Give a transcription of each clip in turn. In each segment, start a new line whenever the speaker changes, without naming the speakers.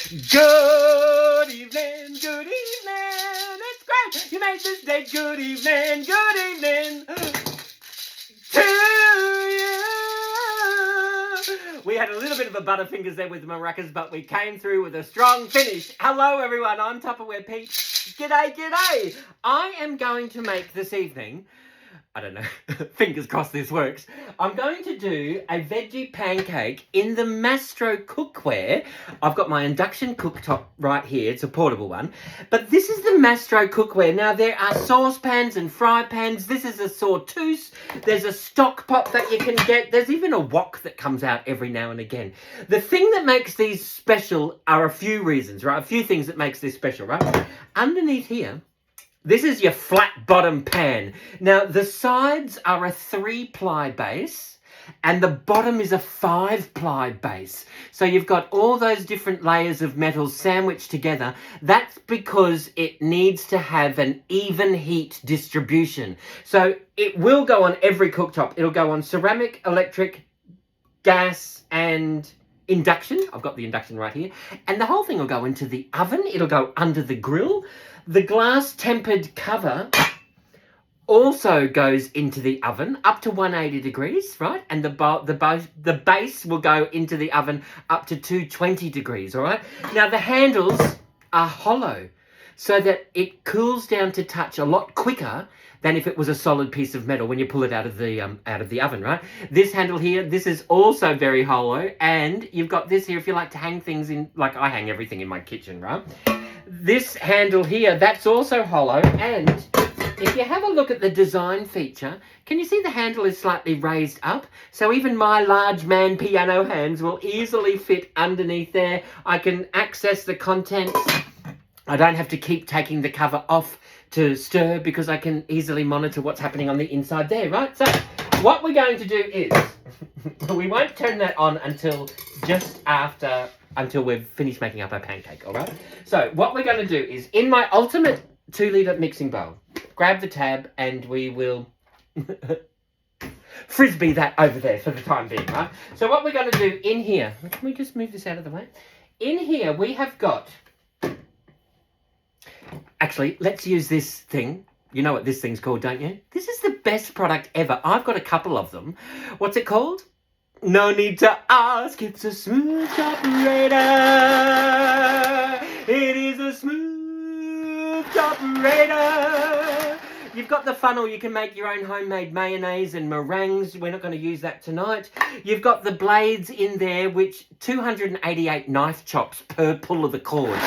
Good evening, good evening. It's great. You made this day. Good evening to you. We had a little bit of a butterfingers there with maracas, but we came through with a strong finish. Hello, everyone. I'm Tupperware Pete. G'day, g'day. I am going to make this evening, I don't know, fingers crossed this works. I'm going to do a veggie pancake in the Mastro cookware. I've got my induction cooktop right here. It's a portable one. But this is the Mastro cookware. Now, there are saucepans and fry pans. This is a sauteuse. There's a stock pot that you can get. There's even a wok that comes out every now and again. The thing that makes these special are a few reasons, right? A few things that makes this special, right? Underneath here, this is your flat bottom pan. Now, the sides are a 3-ply base and the bottom is a 5-ply base. So you've got all those different layers of metal sandwiched together. That's because it needs to have an even heat distribution. So it will go on every cooktop. It'll go on ceramic, electric, gas and induction. I've got the induction right here. And the whole thing will go into the oven. It'll go under the grill. The glass tempered cover also goes into the oven up to 180 degrees, right? And the base will go into the oven up to 220 degrees, all right? Now, the handles are hollow so that it cools down to touch a lot quicker than if it was a solid piece of metal when you pull it out of the oven, right? This handle here, this is also very hollow, and you've got this here if you like to hang things in, like I hang everything in my kitchen, right? This handle here, that's also hollow, and if you have a look at the design feature, can you see the handle is slightly raised up? So even my large man piano hands will easily fit underneath there. I can access the contents. I don't have to keep taking the cover off to stir because I can easily monitor what's happening on the inside there, right? So what we're going to do is, we won't turn that on until we've finished making up our pancake, all right? So what we're going to do is, in my ultimate 2-litre mixing bowl, grab the tab and we will frisbee that over there for the time being, right? So what we're going to do in here, can we just move this out of the way? In here we have got, actually, let's use this thing. You know what this thing's called, don't you? This is the best product ever. I've got a couple of them. What's it called? No need to ask, it's a smooth operator. It is a smooth operator. You've got the funnel, you can make your own homemade mayonnaise and meringues. We're not going to use that tonight. You've got the blades in there, which 288 knife chops per pull of the cord.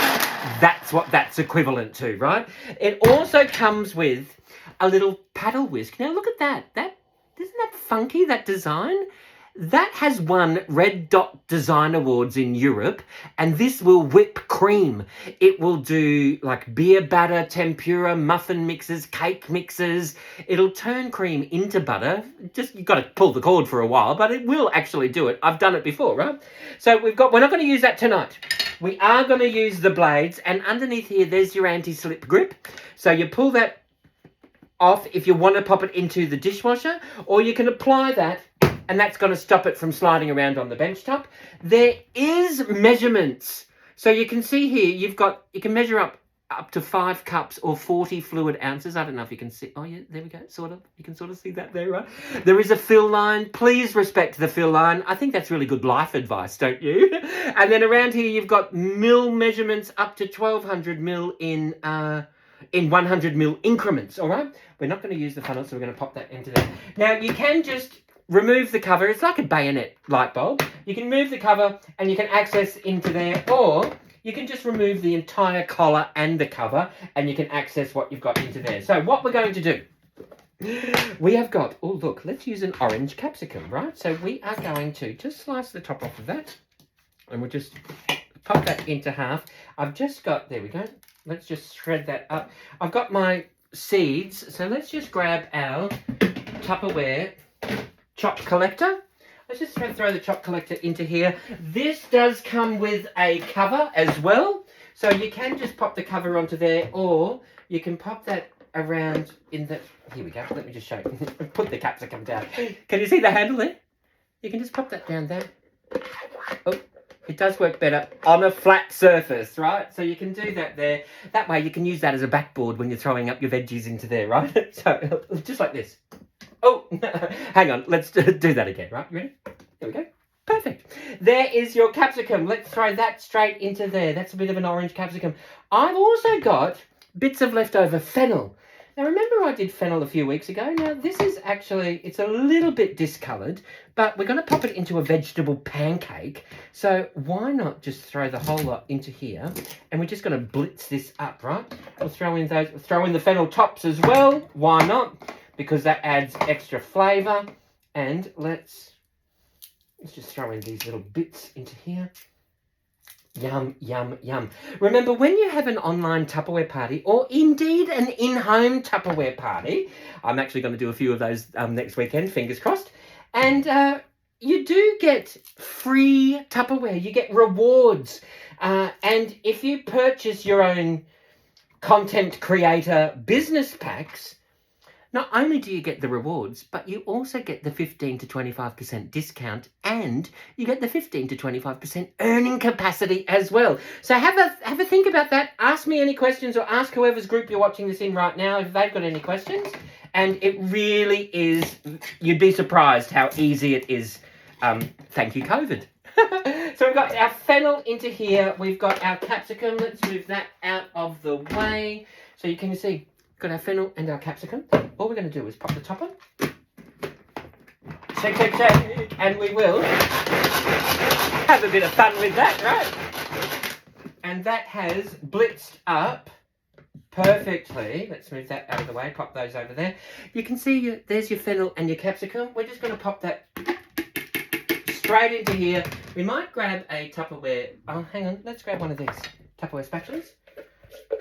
That's what that's equivalent to, right? It also comes with a little paddle whisk. Now look at that. Isn't that funky, that design? That has won Red Dot Design Awards in Europe, and this will whip cream. It will do like beer batter, tempura, muffin mixes, cake mixes. It'll turn cream into butter. Just, you've got to pull the cord for a while, but it will actually do it. I've done it before, right? So we're not going to use that tonight. We are going to use the blades, and underneath here, there's your anti-slip grip. So you pull that off if you want to pop it into the dishwasher, or you can apply that, and that's going to stop it from sliding around on the bench top. There is measurements. So you can see here, you can measure up to 5 cups or 40 fluid ounces. I don't know if you can see. Oh, yeah, there we go. Sort of. You can sort of see that there, right? There is a fill line. Please respect the fill line. I think that's really good life advice, don't you? And then around here, you've got mil measurements up to 1200 mil in 100 mil increments, all right? We're not going to use the funnel, so we're going to pop that into there. Now, you can just remove the cover. It's like a bayonet light bulb. You can move the cover and you can access into there, or you can just remove the entire collar and the cover and you can access what you've got into there. So what we're going to do, we have got, oh look, let's use an orange capsicum, right? So we are going to just slice the top off of that and we'll just pop that into half. I've just got, there we go. Let's just shred that up. I've got my seeds, so let's just grab our Tupperware chop collector. Let's just throw the chop collector into here. This does come with a cover as well. So you can just pop the cover onto there, or you can pop that around in the... Here we go. Let me just show you. Put the capsicum down. Can you see the handle there? You can just pop that down there. Oh, It does work better on a flat surface, right? So you can do that there. That way you can use that as a backboard when you're throwing up your veggies into there, right? So just like this. Oh, hang on. Let's do that again, right? You ready? There we go. Perfect. There is your capsicum. Let's throw that straight into there. That's a bit of an orange capsicum. I've also got bits of leftover fennel. Now, remember I did fennel a few weeks ago? Now, this is actually, it's a little bit discoloured, but we're going to pop it into a vegetable pancake. So why not just throw the whole lot into here? And we're just going to blitz this up, right? We'll throw in the fennel tops as well. Why not? Because that adds extra flavour. And let's just throw in these little bits into here. Yum, yum, yum. Remember, when you have an online Tupperware party, or indeed an in-home Tupperware party, I'm actually going to do a few of those next weekend, fingers crossed, and you do get free Tupperware. You get rewards. And if you purchase your own content creator business packs, not only do you get the rewards, but you also get the 15 to 25% discount, and you get the 15 to 25% earning capacity as well. So have a think about that. Ask me any questions, or ask whoever's group you're watching this in right now if they've got any questions. And it really is, you'd be surprised how easy it is. Thank you, COVID. So we've got our fennel into here. We've got our capsicum. Let's move that out of the way. So you can see, got our fennel and our capsicum. All we're going to do is pop the top on. Shake, shake, shake. And we will have a bit of fun with that, right? And that has blitzed up perfectly. Let's move that out of the way. Pop those over there. You can see there's your fennel and your capsicum. We're just going to pop that straight into here. We might grab a Tupperware. Oh, hang on. Let's grab one of these Tupperware spatulas.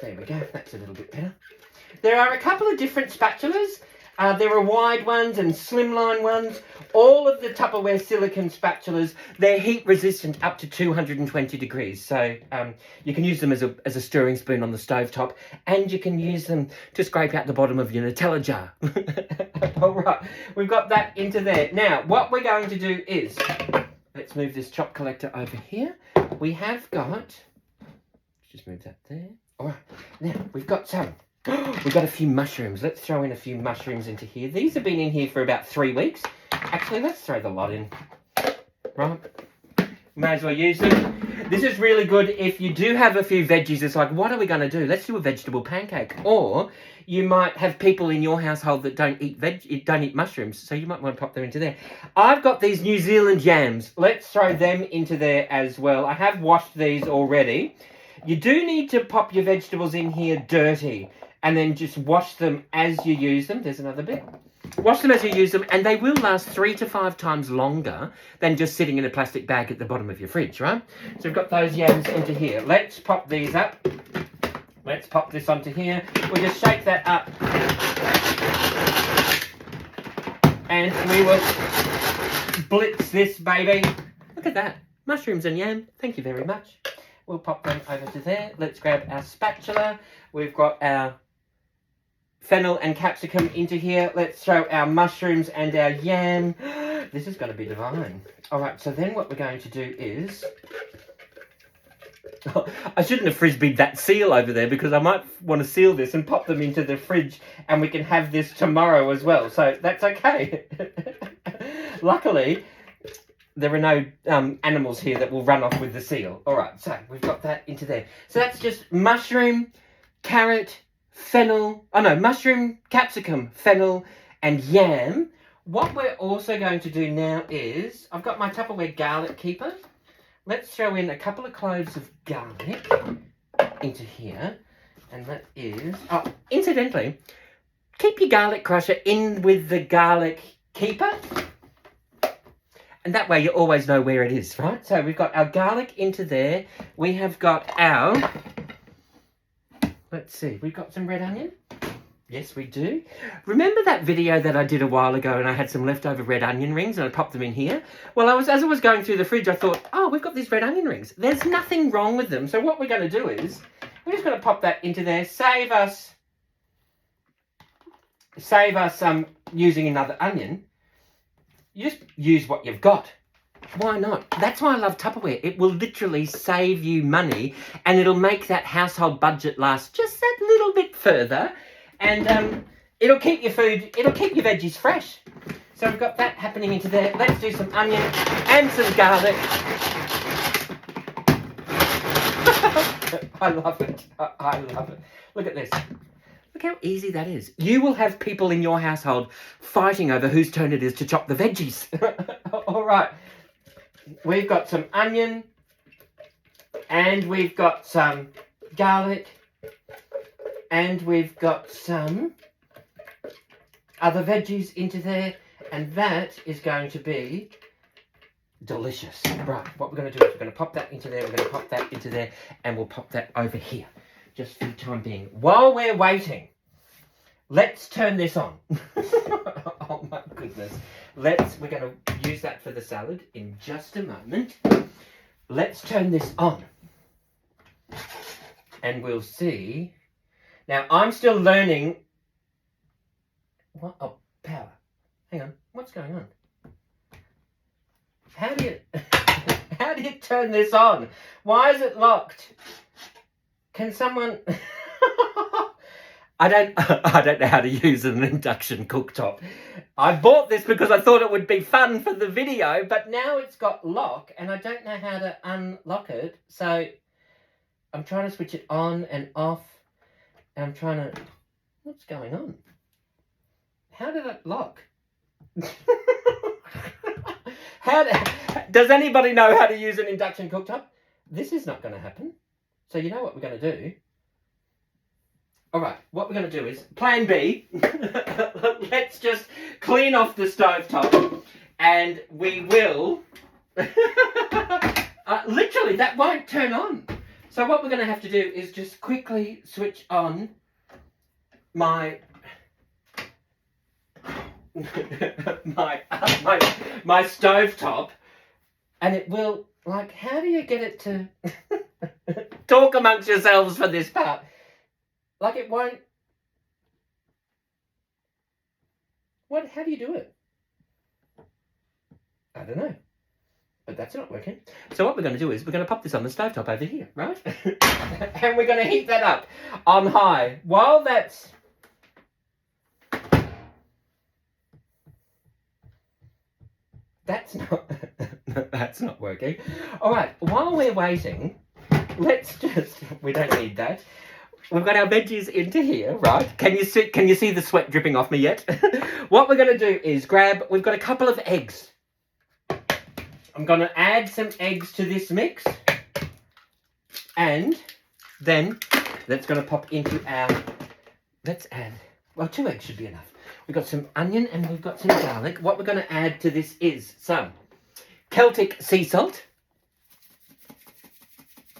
There we go. That's a little bit better. There are a couple of different spatulas. There are wide ones and slimline ones. All of the Tupperware silicone spatulas, they're heat resistant up to 220 degrees. So you can use them as a stirring spoon on the stovetop, and you can use them to scrape out the bottom of your Nutella jar. All right, we've got that into there. Now, what we're going to do is, let's move this chop collector over here. We have got, just move that there. All right, now we've got some. We've got a few mushrooms. Let's throw in a few mushrooms into here. These have been in here for about 3 weeks. Actually, let's throw the lot in. Right? May as well use them. This is really good if you do have a few veggies. It's like, what are we going to do? Let's do a vegetable pancake. Or you might have people in your household that don't eat mushrooms, so you might want to pop them into there. I've got these New Zealand yams. Let's throw them into there as well. I have washed these already. You do need to pop your vegetables in here dirty, and then just wash them as you use them. There's another bit. Wash them as you use them, and they will last 3 to 5 times longer than just sitting in a plastic bag at the bottom of your fridge, right? So we've got those yams into here. Let's pop these up. Let's pop this onto here. We'll just shake that up. And we will blitz this baby. Look at that. Mushrooms and yam. Thank you very much. We'll pop them over to there. Let's grab our spatula. We've got our fennel and capsicum into here. Let's throw our mushrooms and our yam. This is going to be divine. All right, so then what we're going to do is... Oh, I shouldn't have frisbeed that seal over there, because I might want to seal this and pop them into the fridge, and we can have this tomorrow as well. So that's okay. Luckily, there are no animals here that will run off with the seal. All right, so we've got that into there. So that's just mushroom, carrot, fennel. Oh no, mushroom, capsicum, fennel, and yam. What we're also going to do now is, I've got my Tupperware garlic keeper. Let's throw in a couple of cloves of garlic into here. And that is... Oh, incidentally, keep your garlic crusher in with the garlic keeper. And that way you always know where it is, right? So we've got our garlic into there. We have got our... Let's see, we've got some red onion. Yes, we do. Remember that video that I did a while ago and I had some leftover red onion rings and I popped them in here? Well, as I was going through the fridge, I thought, oh, we've got these red onion rings. There's nothing wrong with them. So what we're going to do is, we're just going to pop that into there, save us using another onion. You just use what you've got. Why not? That's why I love Tupperware. It will literally save you money, and it'll make that household budget last just that little bit further, and it'll keep your food, it'll keep your veggies fresh. So we've got that happening into there. Let's do some onion and some garlic. I love it. I love it. Look at this. Look how easy that is. You will have people in your household fighting over whose turn it is to chop the veggies. All right. We've got some onion and we've got some garlic and we've got some other veggies into there, and that is going to be delicious. Right, what we're going to do is we're going to pop that into there, we're going to pop that into there, and we'll pop that over here, just for the time being. While we're waiting, let's turn this on. Oh my goodness. We're going to use that for the salad in just a moment. Let's turn this on. And we'll see. Now, I'm still learning. What? Oh, power. Hang on. What's going on? How do you turn this on? Why is it locked? Can someone... I don't know how to use an induction cooktop. I bought this because I thought it would be fun for the video, but now it's got lock and I don't know how to unlock it. So I'm trying to switch it on and off, and I'm trying to... What's going on? How did it lock? Does anybody know how to use an induction cooktop? This is not going to happen. So you know what we're going to do? All right, what we're going to do is, plan B, let's just clean off the stovetop, and we will, literally, that won't turn on. So what we're going to have to do is just quickly switch on my stovetop, and it will, like, how do you get it to, talk amongst yourselves for this part. Like, it won't... What? How do you do it? I don't know. But that's not working. So what we're going to do is we're going to pop this on the stovetop over here, right? And we're going to heat that up on high. While that's... That's not working. All right, while we're waiting, let's just... We don't need that. We've got our veggies into here, right? Can you see the sweat dripping off me yet? What we're going to do is we've got a couple of eggs. I'm going to add some eggs to this mix. And then that's going to pop into let's add, well, 2 eggs should be enough. We've got some onion and we've got some garlic. What we're going to add to this is some Celtic sea salt.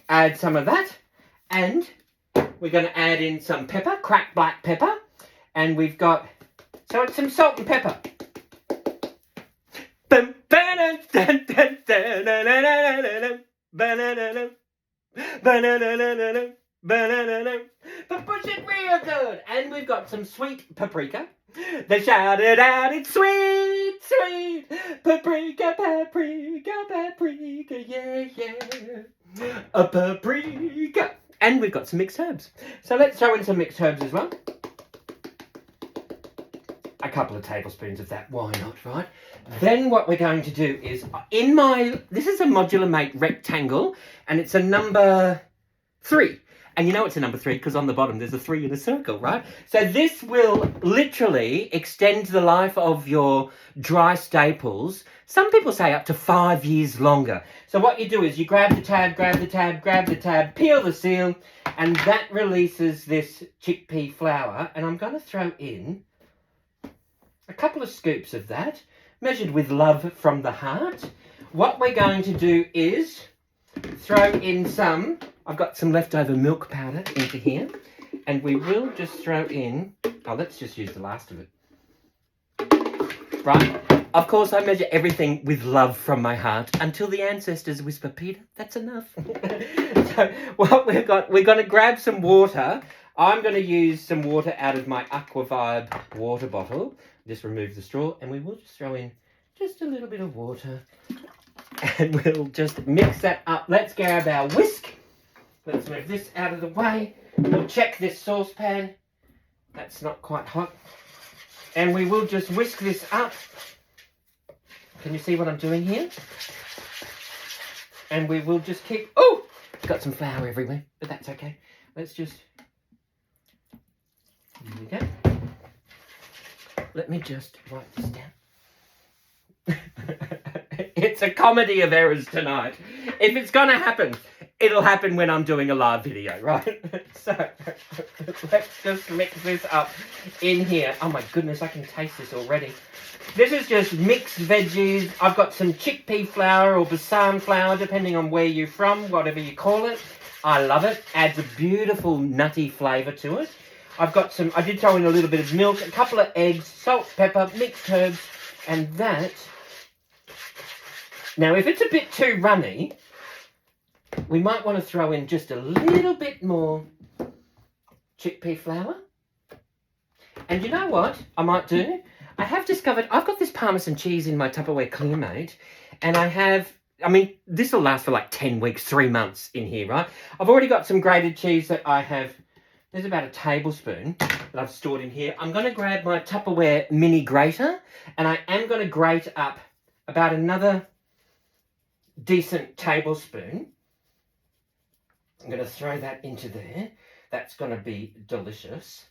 Add some of that. And we're going to add in some pepper, cracked black pepper, and we've got, so it's some salt and pepper. But push it real good. And we've got some sweet paprika. They shouted out, it's sweet, sweet, paprika, paprika, paprika, yeah, yeah, a paprika. And we've got some mixed herbs. So let's throw in some mixed herbs as well. A couple of tablespoons of that, why not, right? Then what we're going to do is, this is a Modular Mate rectangle, and it's a number 3. And you know it's a number 3 because on the bottom there's a 3 in a circle, right? So this will literally extend the life of your dry staples. Some people say up to 5 years longer. So what you do is you grab the tab, peel the seal, and that releases this chickpea flour. And I'm going to throw in a couple of scoops of that, measured with love from the heart. What we're going to do is throw in some... I've got some leftover milk powder into here, and we will just throw in... Oh, let's just use the last of it. Right? Of course, I measure everything with love from my heart until the ancestors whisper, Peter, that's enough. So what we're going to grab some water. I'm going to use some water out of my Aquavibe water bottle. Just remove the straw, and we will just throw in just a little bit of water. And we'll just mix that up. Let's grab our whisk. Let's move this out of the way. We'll check this saucepan. That's not quite hot. And we will just whisk this up. Can you see what I'm doing here? And we will just keep... Oh! Got some flour everywhere, but that's okay. Let's just... There we go. Let me just write this down. It's a comedy of errors tonight. If it's going to happen, it'll happen when I'm doing a live video, right? So, let's just mix this up in here. Oh my goodness, I can taste this already. This is just mixed veggies. I've got some chickpea flour or basam flour, depending on where you're from, whatever you call it. I love it. Adds a beautiful nutty flavour to it. I've got some, I did throw in a little bit of milk, a couple of eggs, salt, pepper, mixed herbs, and that. Now, if it's a bit too runny, we might want to throw in just a little bit more chickpea flour. And you know what I might do? I have discovered I've got this Parmesan cheese in my Tupperware Clearmate, and this will last for like 10 weeks, 3 months in here, right? I've already got some grated cheese that I have. There's about a tablespoon that I've stored in here. I'm going to grab my Tupperware mini grater, and I am going to grate up about another decent tablespoon. I'm going to throw that into there. That's going to be delicious.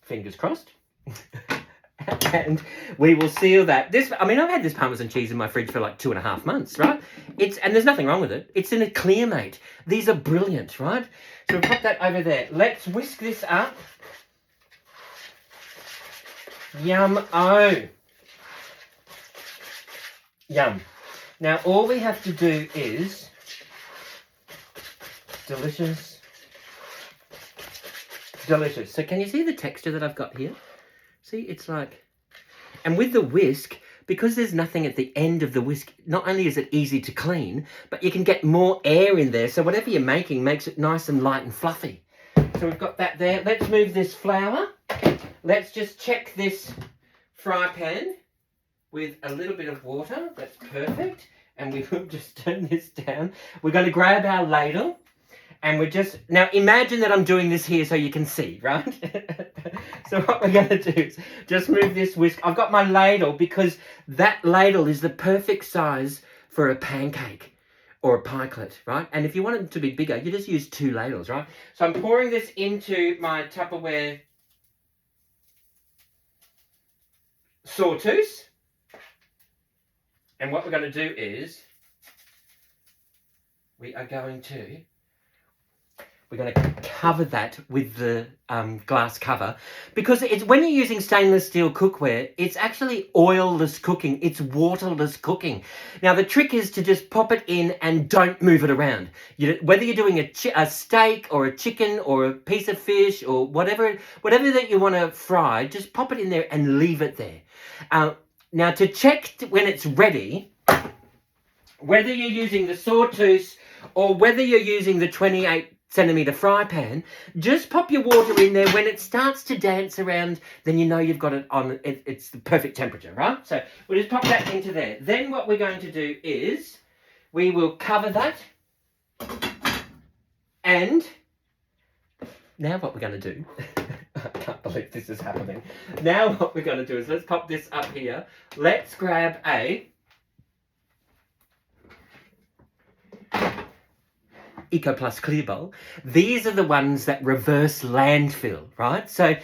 Fingers crossed. And we will seal that. I've had this Parmesan cheese in my fridge for like 2.5 months, right? And there's nothing wrong with it. It's in a Clearmate. These are brilliant, right? So we'll pop that over there. Let's whisk this up. Yum-o. Yum. Now, all we have to do is... Delicious. Delicious. So can you see the texture that I've got here? See, it's like... And with the whisk, because there's nothing at the end of the whisk, not only is it easy to clean, but you can get more air in there. So whatever you're making makes it nice and light and fluffy. So we've got that there. Let's move this flour. Let's just check this fry pan with a little bit of water. That's perfect. And we will just turn this down. We're going to grab our ladle. And we're just... Now, imagine that I'm doing this here so you can see, right? So what we're going to do is just move this whisk. I've got my ladle because that ladle is the perfect size for a pancake or a pikelet, right? And if you want it to be bigger, you just use 2 ladles, right? So I'm pouring this into my Tupperware sawtooth. And what we're going to do is we're going to cover that with the glass cover, because it's when you're using stainless steel cookware, it's actually oilless cooking. It's waterless cooking. Now, the trick is to just pop it in and don't move it around. Whether you're doing a steak or a chicken or a piece of fish or whatever that you want to fry, just pop it in there and leave it there. Now, to check when it's ready, whether you're using the sawtooth or whether you're using the 28cm fry pan, just pop your water in there. When it starts to dance around, then you know you've got it on. It's the perfect temperature, right? So we'll just pop that into there. Then what we're going to do is we will cover that. And now what we're going to do, I can't believe this is happening. Now what we're going to do is let's pop this up here. Let's grab a EcoPlus clear bowl. These are the ones that reverse landfill, right? So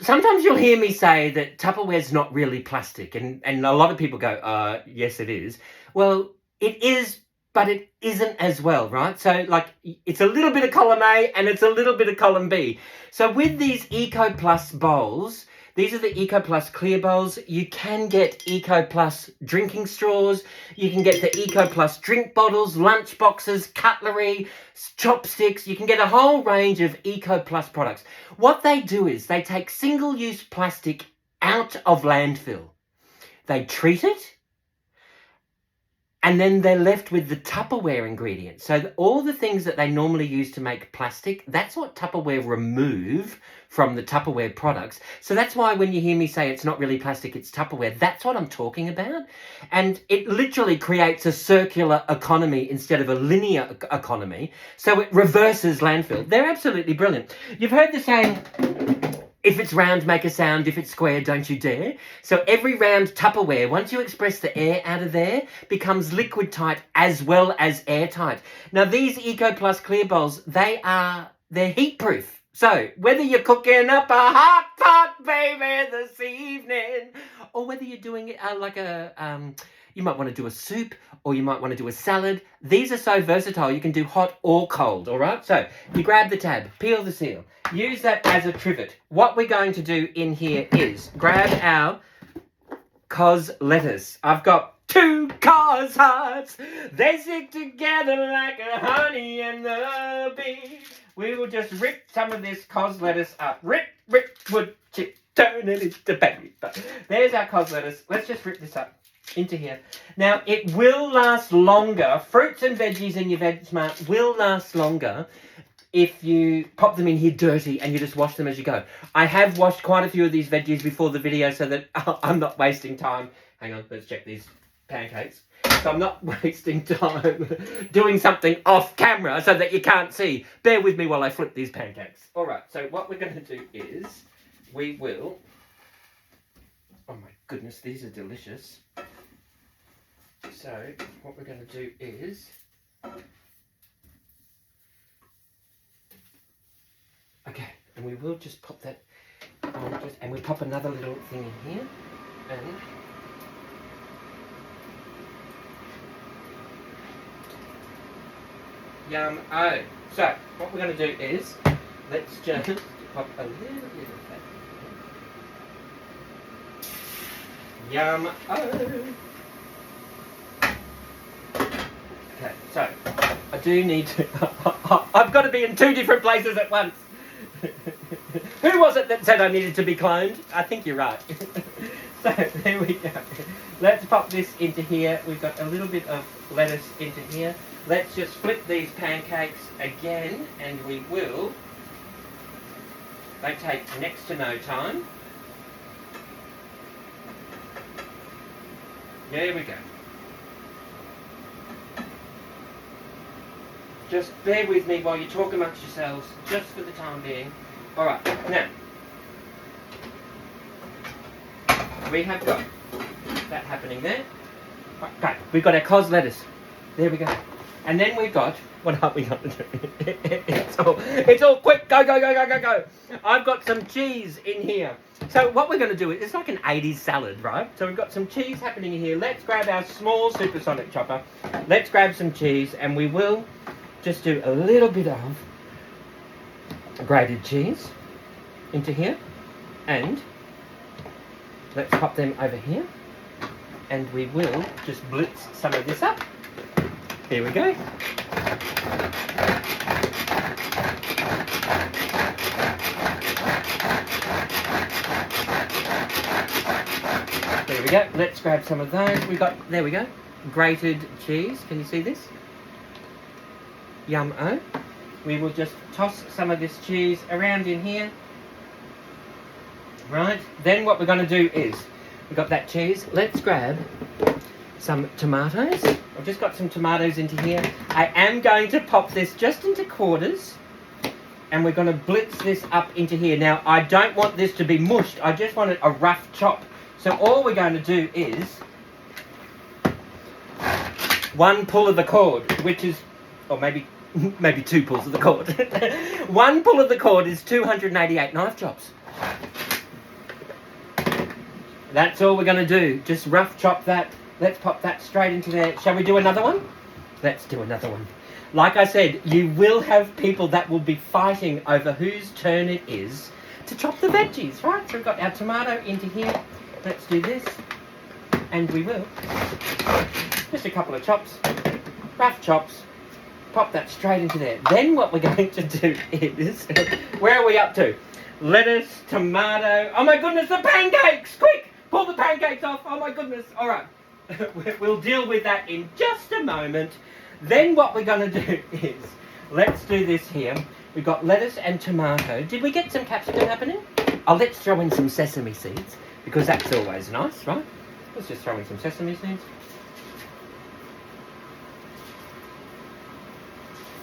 sometimes you'll hear me say that Tupperware's not really plastic, and a lot of people go, yes, it is. Well, it is, but it isn't as well, right? So, like, it's a little bit of column A and it's a little bit of column B. So with these EcoPlus bowls, these are the EcoPlus clear bowls. You can get EcoPlus drinking straws. You can get the EcoPlus drink bottles, lunch boxes, cutlery, chopsticks. You can get a whole range of EcoPlus products. What they do is they take single-use plastic out of landfill. They treat it, And then they're left with the Tupperware ingredients. So all the things that they normally use to make plastic, that's what Tupperware remove from the Tupperware products. So that's why when you hear me say it's not really plastic, it's Tupperware, that's what I'm talking about. And it literally creates a circular economy instead of a linear economy. So it reverses landfill. They're absolutely brilliant. You've heard the saying, if it's round, make a sound. If it's square, don't you dare. So every round Tupperware, once you express the air out of there, becomes liquid tight as well as airtight. Now these Eco Plus clear bowls, they're heat proof. So whether you're cooking up a hot pot, baby, this evening, or whether you're doing it like you might want to do a soup, or you might want to do a salad. These are so versatile, you can do hot or cold, all right? So you grab the tab, peel the seal, use that as a trivet. What we're going to do in here is grab our cos lettuce. I've got 2 cos hearts. They stick together like a honey and the bee. We will just rip some of this cos lettuce up. Rip, wood chip, turn it into paper. There's our cos lettuce. Let's just rip this up into here. Now, it will last longer. Fruits and veggies in your VegSmart will last longer if you pop them in here dirty and you just wash them as you go. I have washed quite a few of these veggies before the video so that I'm not wasting time. Hang on, let's check these pancakes. So I'm not wasting time doing something off camera so that you can't see. Bear with me while I flip these pancakes. All right, so what we're going to do is we will... Oh my goodness, these are delicious. So what we're going to do is... Okay, and we will just pop that on, and we pop another little thing in here, and yum. Oh, so what we're going to do is let's just pop a little bit of that. Yum. Oh. Okay, so I do need to. I've got to be in 2 different places at once. Who was it that said I needed to be cloned? I think you're right. So there we go. Let's pop this into here. We've got a little bit of lettuce into here. Let's just flip these pancakes again, and we will. They take next to no time. There we go. Just bear with me while you talk amongst yourselves, just for the time being. Alright, now, we have got that happening there. Okay, we've got our cos lettuce. There we go. And then we've got, what are we going to do? It's all quick, go, go, go, go, go, go. I've got some cheese in here. So what we're going to do, it's like an 80s salad, right? So we've got some cheese happening in here. Let's grab our small supersonic chopper. Let's grab some cheese, and we will just do a little bit of grated cheese into here, and let's pop them over here, and we will just blitz some of this up. Here we go. There we go. Let's grab some of those. There we go. Grated cheese. Can you see this? Yum-o. We will just toss some of this cheese around in here. Right. Then what we're going to do is, we've got that cheese. Let's grab some tomatoes. I've just got some tomatoes into here. I am going to pop this just into quarters, and we're going to blitz this up into here. Now, I don't want this to be mushed. I just want it a rough chop. So all we're going to do is one pull of the cord, which is, or maybe 2 pulls of the cord. One pull of the cord is 288 knife chops. That's all we're going to do. Just rough chop that. Let's pop that straight into there. Shall we do another one? Let's do another one. Like I said, you will have people that will be fighting over whose turn it is to chop the veggies, right? So we've got our tomato into here. Let's do this. And we will. Just a couple of chops. Rough chops. Pop that straight into there. Then what we're going to do is, where are we up to? Lettuce, tomato. Oh my goodness, the pancakes! Quick! Pull the pancakes off. Oh my goodness. All right. we'll deal with that in just a moment. Then what we're going to do is, let's do this here. We've got lettuce and tomato. Did we get some capsicum happening? Oh, let's throw in some sesame seeds, because that's always nice, right? Let's just throw in some sesame seeds.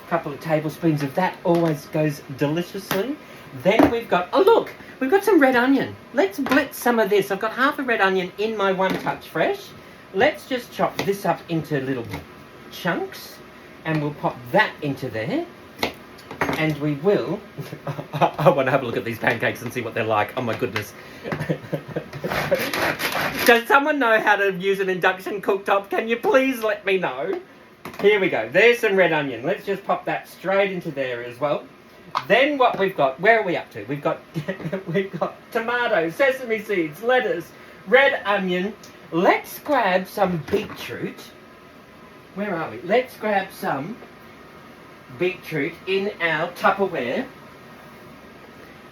A couple of tablespoons of that always goes deliciously. Then we've got, oh look, we've got some red onion. Let's blitz some of this. I've got half a red onion in my One Touch Fresh. Let's just chop this up into little chunks, and we'll pop that into there. And we will... I want to have a look at these pancakes and see what they're like. Oh my goodness. Does someone know how to use an induction cooktop? Can you please let me know? Here we go. There's some red onion. Let's just pop that straight into there as well. Then what we've got, where are we up to? We've got tomatoes, sesame seeds, lettuce, red onion. Let's grab some beetroot. Where are we? Let's grab some beetroot in our Tupperware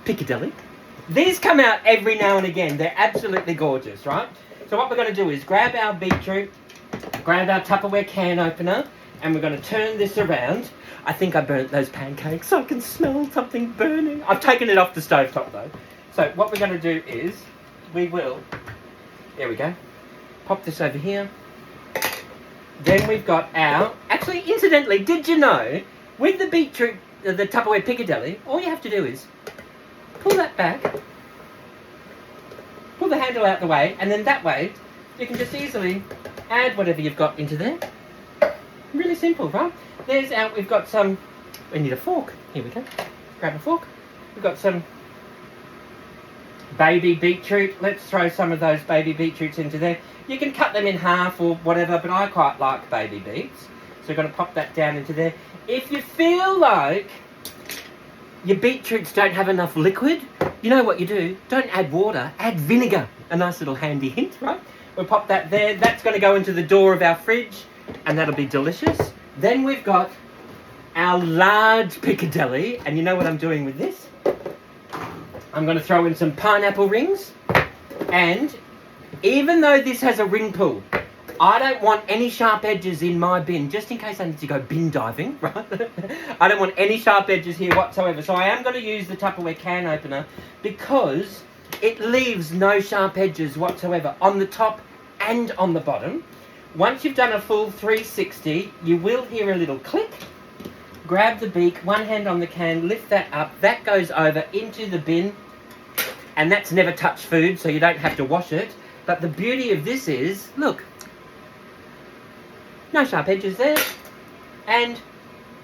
Piccadilly. These come out every now and again. They're absolutely gorgeous, right? So what we're going to do is grab our beetroot, grab our Tupperware can opener, and we're going to turn this around. I think I burnt those pancakes, so I can smell something burning. I've taken it off the stovetop though. So what we're going to do is, we will, there we go, pop this over here. Then we've got our, actually incidentally, did you know, with the beetroot, the Tupperware Piccadilly, all you have to do is pull that back, pull the handle out the way, and then that way you can just easily add whatever you've got into there. Really simple, right? There's our, we've got some, we need a fork. Here we go. Grab a fork. We've got some baby beetroot. Let's throw some of those baby beetroots into there. You can cut them in half or whatever, but I quite like baby beets. So we're going to pop that down into there. If you feel like your beetroots don't have enough liquid, you know what you do? Don't add water, add vinegar. A nice little handy hint, right? We'll pop that there. That's going to go into the door of our fridge, and that'll be delicious. Then we've got our large Piccadilly, and you know what I'm doing with this? I'm going to throw in some pineapple rings, and even though this has a ring pull, I don't want any sharp edges in my bin, just in case I need to go bin diving, right? I don't want any sharp edges here whatsoever, so I am going to use the Tupperware can opener because it leaves no sharp edges whatsoever on the top and on the bottom. Once you've done a full 360, you will hear a little click. Grab the beak, one hand on the can, lift that up. That goes over into the bin. And that's never touched food, so you don't have to wash it. But the beauty of this is, look, no sharp edges there. And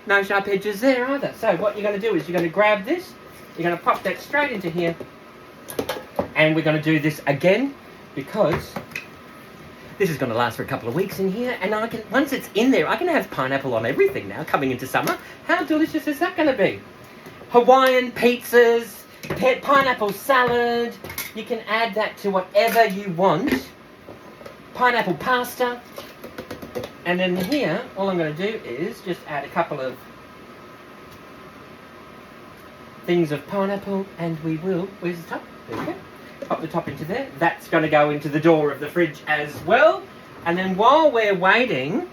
no sharp edges there either. So what you're going to do is you're going to grab this. You're going to pop that straight into here. And we're going to do this again because this is going to last for a couple of weeks in here, and I can, once it's in there, I can have pineapple on everything now, coming into summer. How delicious is that going to be? Hawaiian pizzas, pineapple salad, you can add that to whatever you want. Pineapple pasta. And then here, all I'm going to do is just add a couple of things of pineapple, and we will, where's the top? There we go. Pop the top into there. That's going to go into the door of the fridge as well. And then while we're waiting,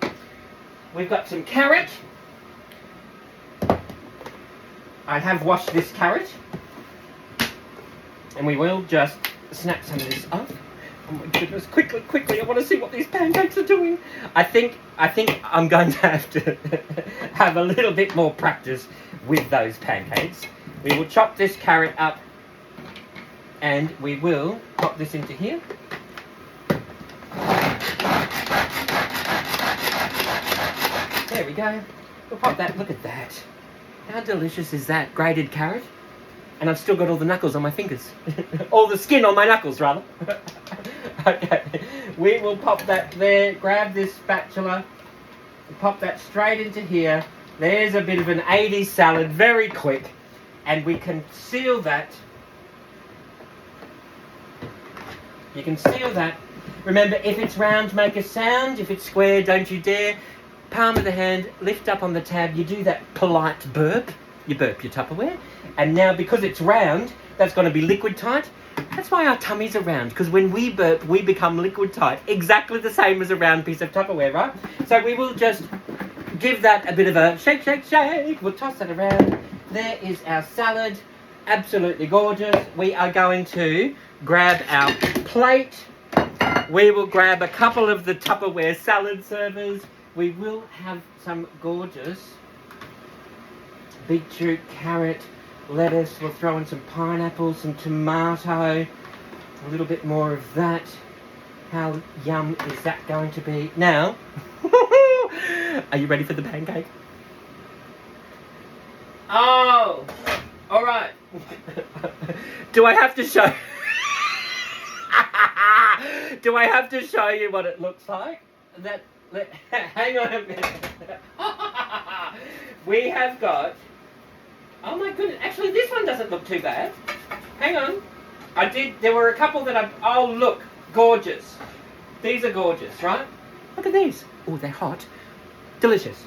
we've got some carrot. I have washed this carrot. And we will just snap some of this off. Oh my goodness, quickly, I want to see what these pancakes are doing. I think I'm going to have to have a little bit more practice with those pancakes. We will chop this carrot up. And we will pop this into here. There we go. We'll pop that. Look at that. How delicious is that? Grated carrot. And I've still got all the knuckles on my fingers. All the skin on my knuckles, rather. Okay. We will pop that there. Grab this spatula. Pop that straight into here. There's a bit of an 80s salad. Very quick. And we can seal that. You can seal that. Remember, if it's round, make a sound. If it's square, don't you dare. Palm of the hand, lift up on the tab. You do that polite burp. you burp your Tupperware. And now because it's round, that's going to be liquid tight. That's why our tummies are round, because when we burp, we become liquid tight. Exactly the same as a round piece of Tupperware, right? So we will just give that a bit of a shake, shake, shake. We'll toss that around. There is our salad. Absolutely gorgeous. We are going to grab our plate. We will grab a couple of the Tupperware salad servers. We will have some gorgeous beetroot, carrot, lettuce. We'll throw in some pineapple, some tomato, a little bit more of that. How yum is that going to be? Now, are you ready for the pancake? Oh, all right. Do I have to show? Do I have to show you what it looks like? Hang on a minute. We have got. Oh my goodness! Actually, this one doesn't look too bad. Hang on. There were a couple that oh look, gorgeous. These are gorgeous, right? Look at these. Oh, they're hot. Delicious.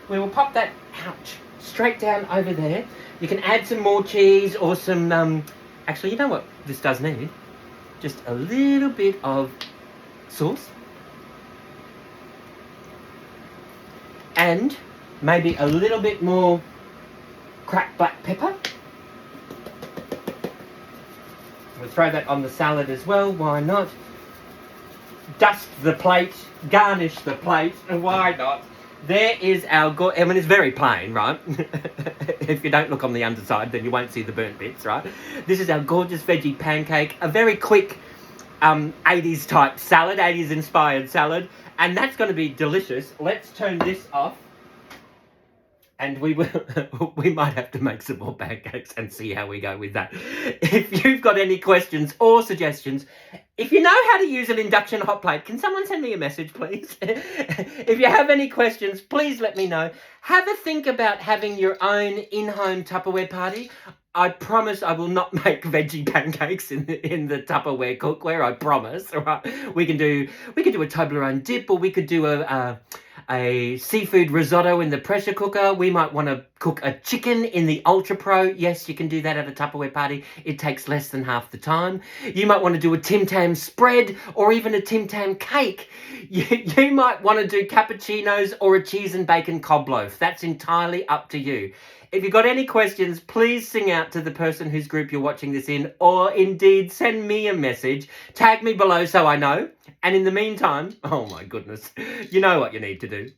We will pop that. Ouch. Straight down over there. You can add some more cheese or some. Actually, you know what this does need? Just a little bit of sauce. And maybe a little bit more cracked black pepper. We'll throw that on the salad as well. Why not? Dust the plate. Garnish the plate. Why not? There is our I mean, it's very plain, right? If you don't look on the underside, then you won't see the burnt bits, right? This is our gorgeous veggie pancake. A very quick 80s type salad, 80s inspired salad. And that's going to be delicious. Let's turn this off. And we might have to make some more pancakes and see how we go with that. If you've got any questions or suggestions, if you know how to use an induction hot plate, can someone send me a message, please? If you have any questions, please let me know. Have a think about having your own in-home Tupperware party. I promise I will not make veggie pancakes in the Tupperware cookware. I promise. All right, we could do a Toblerone dip, or we could do a seafood risotto in the pressure cooker. We might want to cook a chicken in the Ultra Pro. Yes, you can do that at a Tupperware party. It takes less than half the time. You might want to do a Tim Tam spread or even a Tim Tam cake. You might want to do cappuccinos or a cheese and bacon cob loaf. That's entirely up to you. If you've got any questions, please sing out to the person whose group you're watching this in, or indeed send me a message. Tag me below so I know. And in the meantime, oh my goodness, you know what you need to do.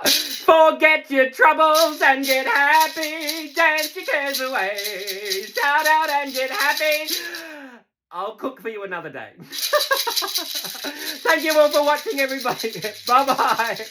Forget your troubles and get happy. Dance your cares away. Shout out and get happy. I'll cook for you another day. Thank you all for watching, everybody. Bye-bye.